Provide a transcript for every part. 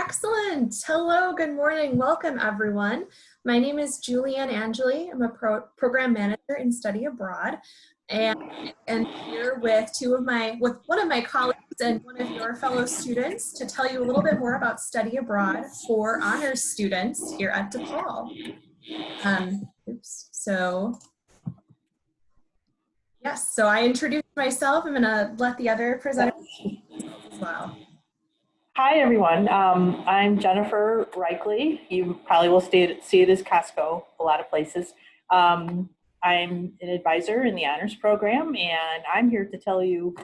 Excellent. Hello, good morning. Welcome, everyone. My name is Julianne Angeli. I'm a program manager in study abroad, and here with one of my colleagues and one of your fellow students to tell you a little bit more about study abroad for honors students here at DePaul. So I introduced myself. I'm going to let the other presenters as well. Hi, everyone. I'm Jennifer Reichley. You probably will see it as Costco, a lot of places. I'm an advisor in the honors program, and I'm here to tell you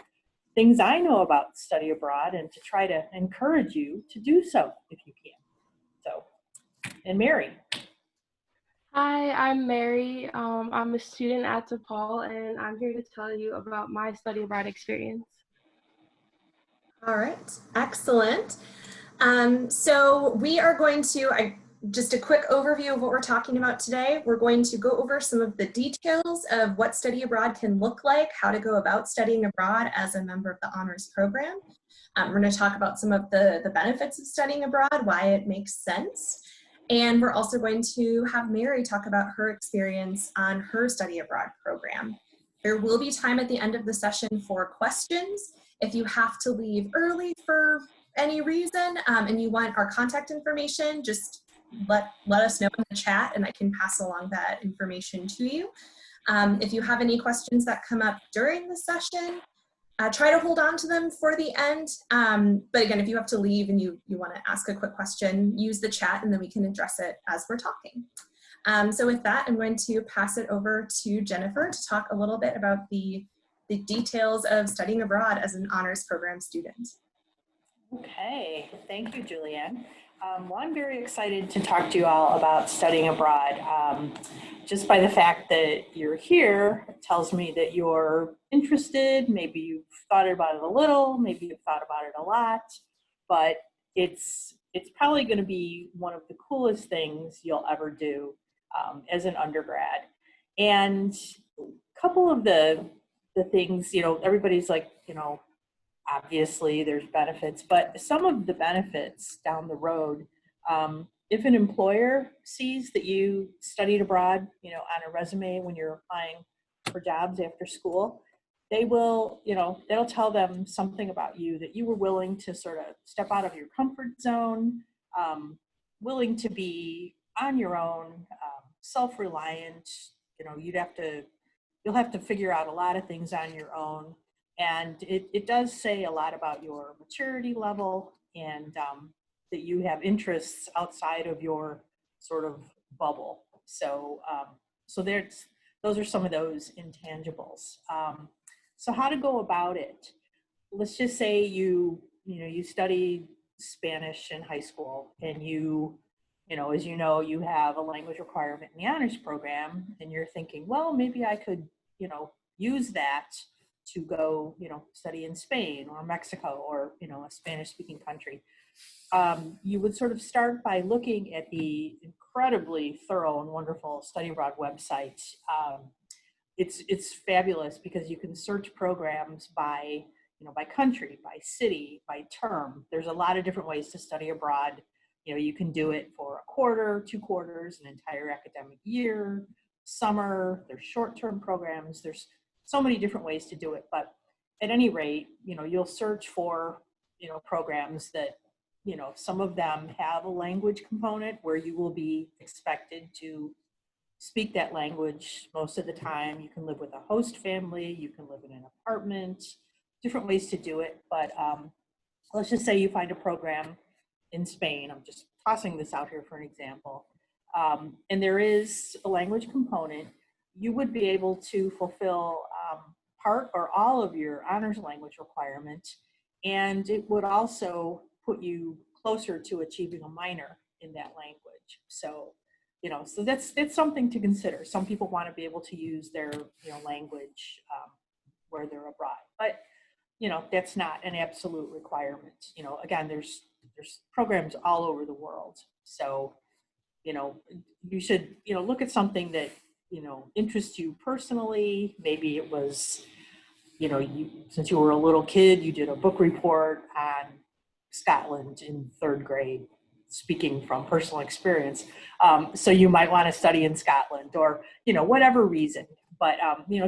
things I know about study abroad and to try to encourage you to do so if you can. And Mary. Hi, I'm Mary. I'm a student at DePaul, and I'm here to tell you about my study abroad experience. All right, excellent. So we are going to, just a quick overview of what we're talking about today. We're going to go over some of the details of what study abroad can look like, how to go about studying abroad as a member of the honors program. We're going to talk about some of the benefits of studying abroad, why it makes sense. And we're also going to have Mary talk about her experience on her study abroad program. There will be time at the end of the session for questions. If you have to leave early for any reason and you want our contact information, just let us know in the chat and I can pass along that information to you. If you have any questions that come up during the session, try to hold on to them for the end. But again, if you have to leave and you want to ask a quick question, use the chat and then we can address it as we're talking. So with that, I'm going to pass it over to Jennifer to talk a little bit about the details of studying abroad as an honors program student. Okay, thank you, Julianne. Well, I'm very excited to talk to you all about studying abroad. Just by the fact that you're here, it tells me that you're interested. Maybe you've thought about it a little, maybe you've thought about it a lot, but it's probably going to be one of the coolest things you'll ever do as an undergrad. And a couple of the things, everybody's like, obviously there's benefits, but some of the benefits down the road, if an employer sees that you studied abroad, on a resume when you're applying for jobs after school, they will, that'll tell them something about you, that you were willing to sort of step out of your comfort zone, willing to be on your own, self-reliant. You'll have to figure out a lot of things on your own. And it does say a lot about your maturity level and that you have interests outside of your sort of bubble. So those are some of those intangibles. So how to go about it? Let's just say you studied Spanish in high school and as you have a language requirement in the honors program and you're thinking, well, maybe I could, use that to go, study in Spain or Mexico or, a Spanish-speaking country. You would sort of start by looking at the incredibly thorough and wonderful study abroad website. It's fabulous because you can search programs by country, by city, by term. There's a lot of different ways to study abroad. You can do it for a quarter, 2 quarters, an entire academic year, summer. There's short-term programs. There's so many different ways to do it, but at any rate, you'll search for, programs that, some of them have a language component where you will be expected to speak that language most of the time. You can live with a host family, you can live in an apartment, different ways to do it. But let's just say you find a program in Spain. I'm just tossing this out here for an example. And there is a language component. You would be able to fulfill part or all of your honors language requirement, and it would also put you closer to achieving a minor in that language. So, so that's something to consider. Some people want to be able to use their language where they're abroad, but that's not an absolute requirement. Again, there's programs all over the world. So, you should look at something that interests you personally. Maybe it was, since you were a little kid, you did a book report on Scotland in third grade, speaking from personal experience. So you might want to study in Scotland or, whatever reason. But,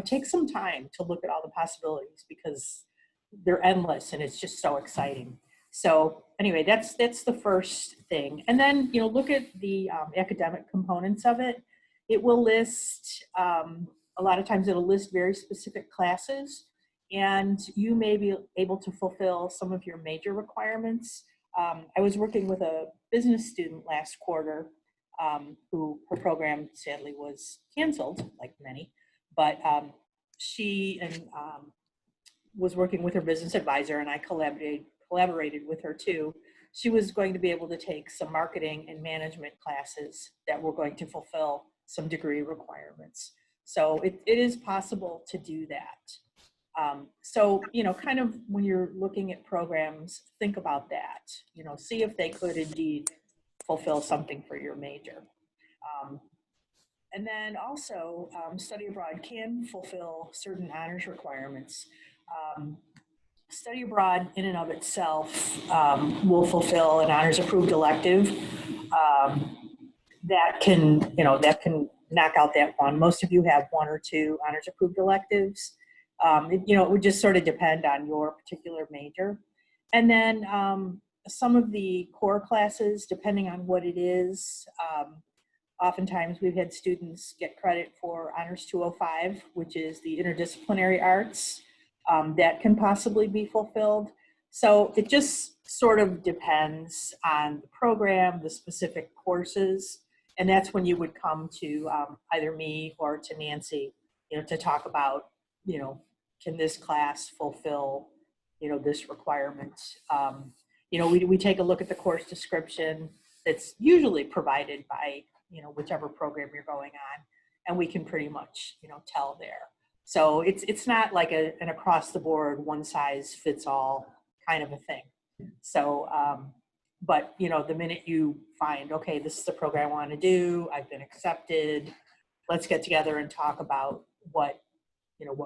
take some time to look at all the possibilities because they're endless and it's just so exciting. So anyway, that's the first thing. And then, look at the academic components of it. It will list, a lot of times it'll list very specific classes, and you may be able to fulfill some of your major requirements. I was working with a business student last quarter who her program sadly was canceled, like many, but she was working with her business advisor, and I collaborated with her too. She was going to be able to take some marketing and management classes that were going to fulfill some degree requirements. So it is possible to do that. So, kind of when you're looking at programs, think about that, see if they could indeed fulfill something for your major. And then also, study abroad can fulfill certain honors requirements. Study abroad in and of itself will fulfill an honors approved elective that can knock out that one. Most of you have one or two honors approved electives. It would just sort of depend on your particular major. And then some of the core classes, depending on what it is, oftentimes we've had students get credit for Honors 205, which is the interdisciplinary arts, that can possibly be fulfilled. So it just sort of depends on the program, the specific courses, and that's when you would come to either me or to Nancy, to talk about, can this class fulfill, this requirement? We take a look at the course description that's usually provided by, whichever program you're going on, and we can pretty much, tell there. So it's not like an across the board, one size fits all kind of a thing. So, but the minute you find, okay, this is the program I want to do, I've been accepted, let's get together and talk about what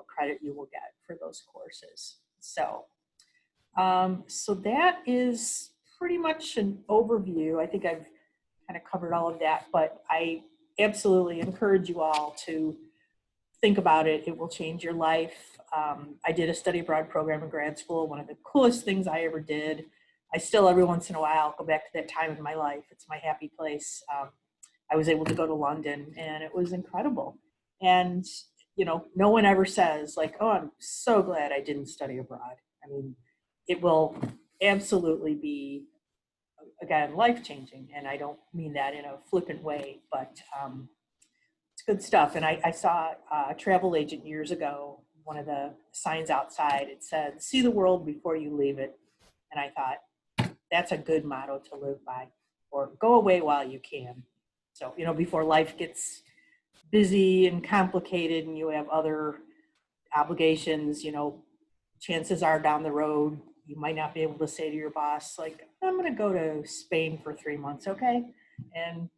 credit you will get for those courses. So, so that is pretty much an overview. I think I've kind of covered all of that, but I absolutely encourage you all to think about it. It will change your life. I did a study abroad program in grad school, one of the coolest things I ever did. I still, every once in a while, go back to that time in my life. It's my happy place. I was able to go to London, and it was incredible. And, no one ever says, like, oh, I'm so glad I didn't study abroad. I mean, it will absolutely be, again, life-changing. And I don't mean that in a flippant way, but it's good stuff. And I saw a travel agent years ago, one of the signs outside, it said, see the world before you leave it. And I thought, that's a good motto to live by, or go away while you can. So, before life gets busy and complicated and you have other obligations, chances are down the road, you might not be able to say to your boss, like, I'm going to go to Spain for 3 months, okay? And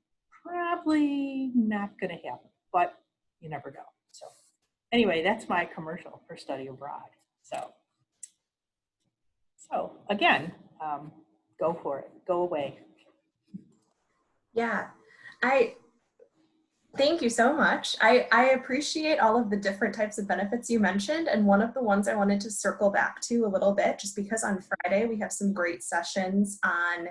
probably not going to happen, but you never know. So anyway, that's my commercial for study abroad. So again, go for it, go away. Yeah, thank you so much. I appreciate all of the different types of benefits you mentioned. And one of the ones I wanted to circle back to a little bit, just because on Friday we have some great sessions on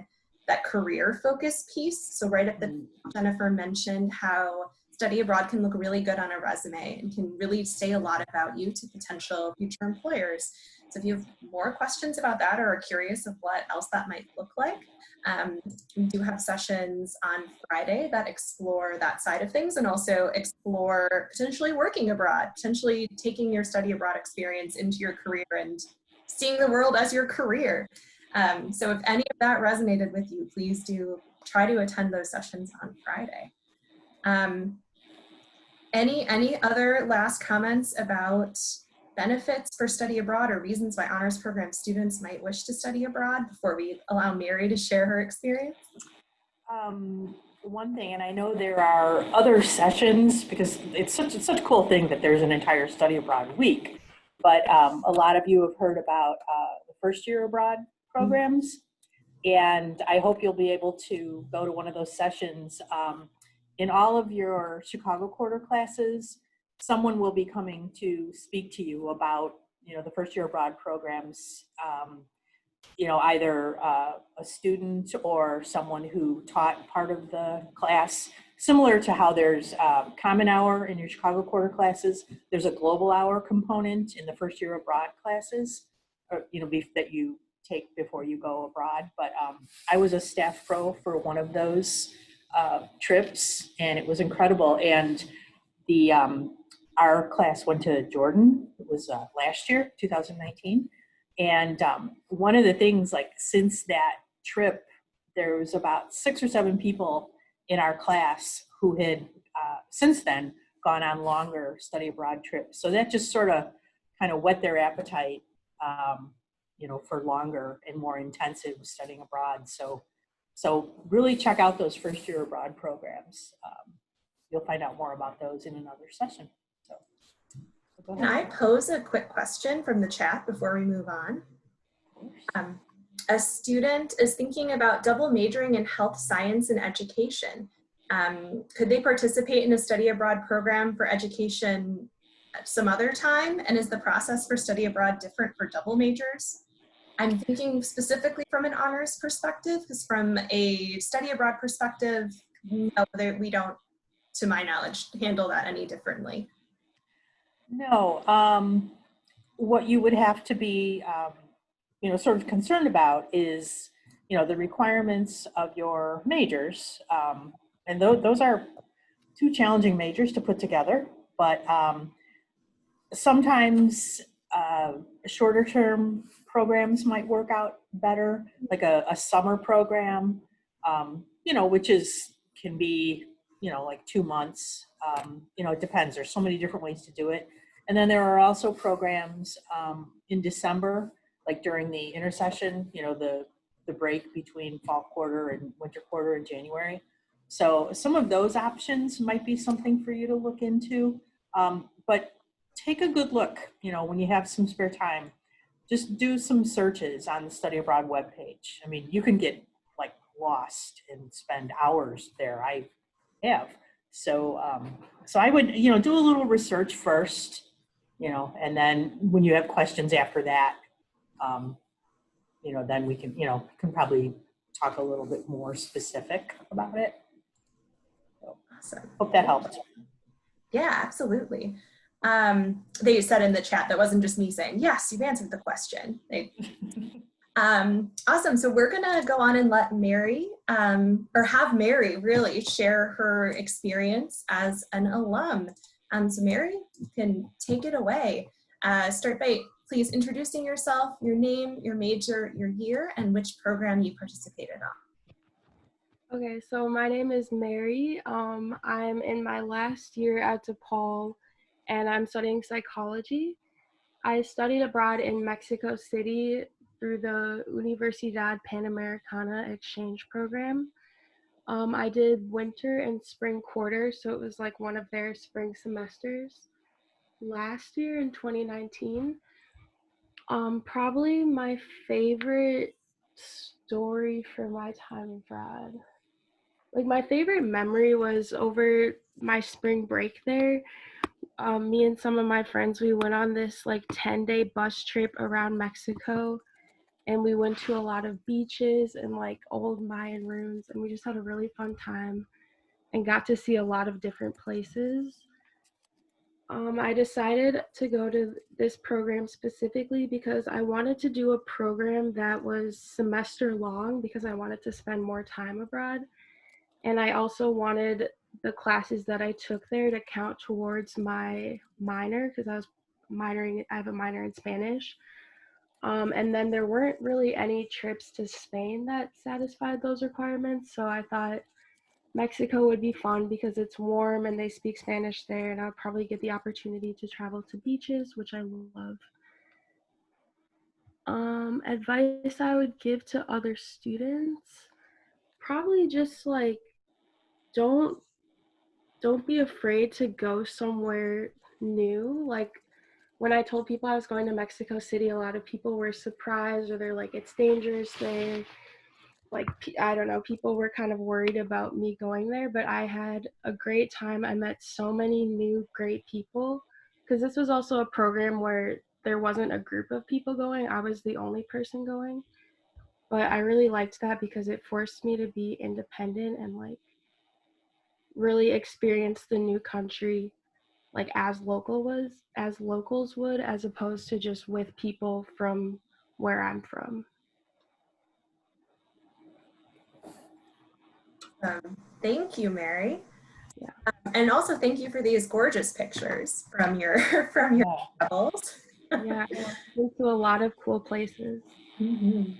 that career focus piece. So right at the Jennifer mentioned how study abroad can look really good on a resume and can really say a lot about you to potential future employers. So if you have more questions about that or are curious of what else that might look like, we do have sessions on Friday that explore that side of things and also explore potentially working abroad, potentially taking your study abroad experience into your career and seeing the world as your career. So if any of that resonated with you, please do try to attend those sessions on Friday. Any other last comments about benefits for study abroad or reasons why honors program students might wish to study abroad before we allow Mary to share her experience? One thing, and I know there are other sessions because it's such a cool thing that there's an entire study abroad week, but a lot of you have heard about the first year abroad programs. And I hope you'll be able to go to one of those sessions. In all of your Chicago quarter classes, someone will be coming to speak to you about, the first year abroad programs, either a student or someone who taught part of the class. Similar to how there's Common Hour in your Chicago quarter classes, there's a Global Hour component in the first year abroad classes, or, that you take before you go abroad. But I was a staff pro for one of those trips, and it was incredible. And the our class went to Jordan. It was last year, 2019. And one of the things, like, since that trip, there was about 6 or 7 people in our class who had since then gone on longer study abroad trips. So that just sort of kind of whet their appetite, for longer and more intensive studying abroad. So really check out those first year abroad programs. You'll find out more about those in another session. So go ahead. Can I pose a quick question from the chat before we move on? A student is thinking about double majoring in health science and education. Could they participate in a study abroad program for education at some other time? And is the process for study abroad different for double majors? I'm thinking specifically from an honors perspective, because from a study abroad perspective, no, we don't, to my knowledge, handle that any differently. No, what you would have to be, sort of concerned about is, the requirements of your majors. And those are 2 challenging majors to put together, but sometimes shorter term programs might work out better, like a summer program, which can be, like 2 months. It depends. There's so many different ways to do it. And then there are also programs in December, like during the intersession, the break between fall quarter and winter quarter in January. So some of those options might be something for you to look into. But take a good look, when you have some spare time. Just do some searches on the Study Abroad webpage. I mean, you can get like lost and spend hours there. I have. So I would, do a little research first, and then when you have questions after that, then we can probably talk a little bit more specific about it. So, Awesome. hope that helped. Yeah, absolutely. They said in the chat, that wasn't just me saying, yes, you've answered the question. Awesome. So we're going to go on and let Mary, or have Mary really share her experience as an alum. So Mary, you can take it away. Start by please introducing yourself, your name, your major, your year, and which program you participated on. Okay, so my name is Mary. I'm in my last year at DePaul, and I'm studying psychology. I studied abroad in Mexico City through the Universidad Panamericana exchange program. I did winter and spring quarter, so it was like one of their spring semesters last year in 2019. Probably my favorite story for my time abroad. Like, my favorite memory was over my spring break there. Me and some of my friends, we went on this like 10-day bus trip around Mexico, and we went to a lot of beaches and like old Mayan ruins, and we just had a really fun time and got to see a lot of different places. I decided to go to this program specifically because I wanted to do a program that was semester long because I wanted to spend more time abroad. And I also wanted the classes that I took there to count towards my minor because I have a minor in Spanish. And then there weren't really any trips to Spain that satisfied those requirements. So I thought Mexico would be fun because it's warm and they speak Spanish there, and I would probably get the opportunity to travel to beaches, which I love. Advice I would give to other students, probably just like don't be afraid to go somewhere new. Like, when I told people I was going to Mexico City, a lot of people were surprised, or they're like, it's dangerous there. like, I don't know, people were kind of worried about me going there, but I had a great time. I met so many new great people because this was also a program where there wasn't a group of people going. I was the only person going. But I really liked that because it forced me to be independent and like really experience the new country like as locals would, as opposed to just with people from where I'm from. Thank you, Mary. Yeah. And also thank you for these gorgeous pictures from your from your Oh, travels. Yeah, I've been to a lot of cool places. Mhm.